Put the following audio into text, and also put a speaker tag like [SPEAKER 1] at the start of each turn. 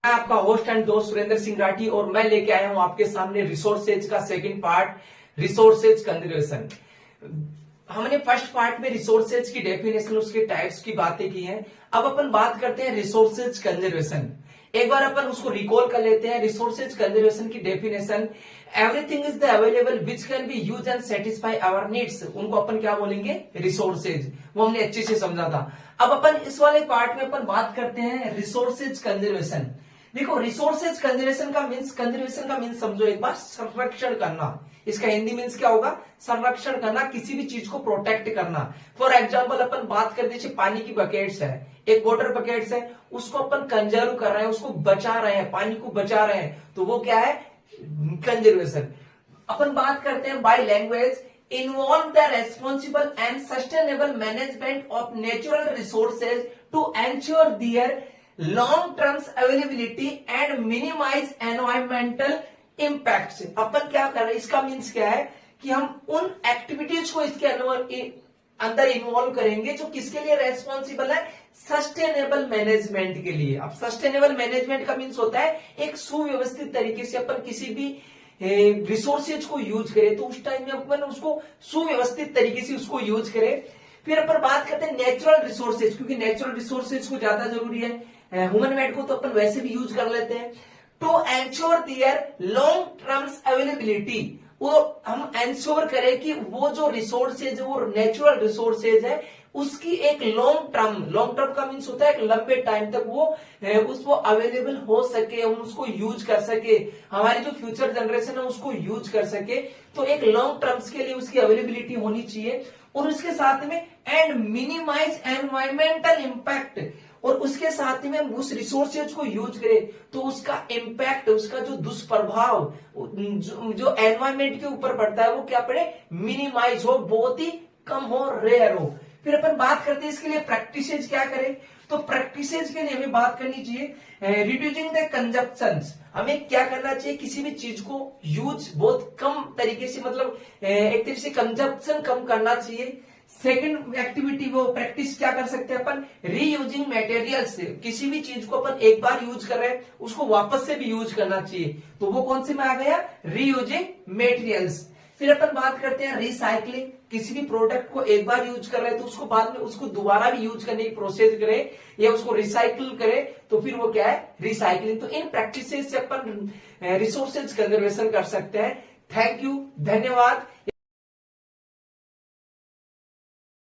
[SPEAKER 1] मैं आपका host and दोस्त सुरेंद्र सिंह राठी और मैं लेके आया हूं आपके सामने रिसोर्सेज का सेकंड पार्ट, रिसोर्सेज कंजर्वेशन। हमने फर्स्ट पार्ट में रिसोर्सेज की डेफिनेशन, उसके टाइप्स की बातें की हैं। अब अपन बात करते हैं रिसोर्सेज कंजर्वेशन। एक बार अपन उसको रिकॉल कर लेते हैं। रिसोर्सेज कंजर्वेशन की definition, everything is the available which can be use and satisfy our needs. उनको अपन क्या बोलेंगे? रिसोर्सेज। वो हमने अच्छे से समझा था। अब अपन इस वाले पार्ट में अपन बात करते हैं रिसोर्सेज कंजर्वेशन। देखो, रिसोर्सेज कंजर्वेशन का मीन्स समझो एक बार, संरक्षण करना। इसका हिंदी मीन्स क्या होगा? संरक्षण करना, किसी भी चीज को प्रोटेक्ट करना। फॉर एग्जाम्पल अपन बात कर दीजिए, पानी की बकेट्स है, एक वाटर बकेट्स है, उसको अपन कंजर्व कर रहे हैं, उसको बचा रहे हैं, पानी को बचा रहे हैं, तो वो क्या है? कंजर्वेशन। अपन बात करते हैं by language, involve the responsible and sustainable management of natural resources to ensure their long term availability and minimize environmental impacts। अपन क्या कर रहे हैं? इसका मीन्स क्या है कि हम उन एक्टिविटीज को इसके अंदर इन्वॉल्व करेंगे जो किसके लिए रेस्पॉन्सिबल है? सस्टेनेबल मैनेजमेंट के लिए। अब सस्टेनेबल मैनेजमेंट का मीन्स होता है एक सुव्यवस्थित तरीके से अपन किसी भी रिसोर्सेज को यूज करें, तो उस टाइम में अपन उसको सुव्यवस्थित तरीके से उसको यूज करें। फिर अपन बात करते हैं नेचुरल रिसोर्सेज, क्योंकि नेचुरल रिसोर्सेज को ज्यादा जरूरी है। ह्यूमन मेड को तो अपन वैसे भी यूज कर लेते हैं। To ensure their long terms availability, वो हम एंश्योर करें कि वो जो रिसोर्सेज, वो नेचुरल रिसोर्सेज है, उसकी एक लॉन्ग टर्म का मीन्स होता है एक लंबे टाइम तक वो उसको अवेलेबल हो सके, हम उसको यूज कर सके, हमारी जो फ्यूचर जनरेशन है उसको यूज कर सके। तो एक लॉन्ग टर्म्स के लिए उसकी अवेलेबिलिटी होनी चाहिए। और उसके साथ में एंड मिनिमाइज एनवायरमेंटल इम्पैक्ट, और उसके साथ में उस रिसोर्सेज को यूज करें तो उसका इम्पैक्ट, उसका जो दुष्प्रभाव जो एनवायरमेंट के ऊपर पड़ता है वो क्या पड़े? मिनिमाइज हो, बहुत ही कम हो, रेयर हो। फिर अपन बात करते हैं इसके लिए प्रैक्टिसेज क्या करें। तो प्रैक्टिसेज के लिए हमें बात करनी चाहिए रिड्यूसिंग द कंजप्शंस। हमें क्या करना चाहिए? किसी भी चीज को यूज बहुत कम तरीके से, मतलब एक तरीके से कंजप्शन कम करना चाहिए। सेकंड एक्टिविटी, वो प्रैक्टिस क्या कर सकते हैं अपन? Reusing materials. किसी भी चीज को अपन एक बार यूज कर रहे हैं, उसको वापस से भी यूज करना चाहिए, तो वो कौन से में आ गया? Reusing materials. फिर अपन बात करते हैं रिसाइकलिंग। किसी भी प्रोडक्ट को एक बार यूज कर रहे हैं तो उसको बाद में उसको दोबारा भी यूज करने की प्रोसेस करें या उसको रिसाइकिल करें, तो फिर वो क्या है? रिसाइकलिंग। तो इन प्रैक्टिसेस से अपन रिसोर्सेज कंजर्वेशन कर सकते हैं। थैंक यू, धन्यवाद।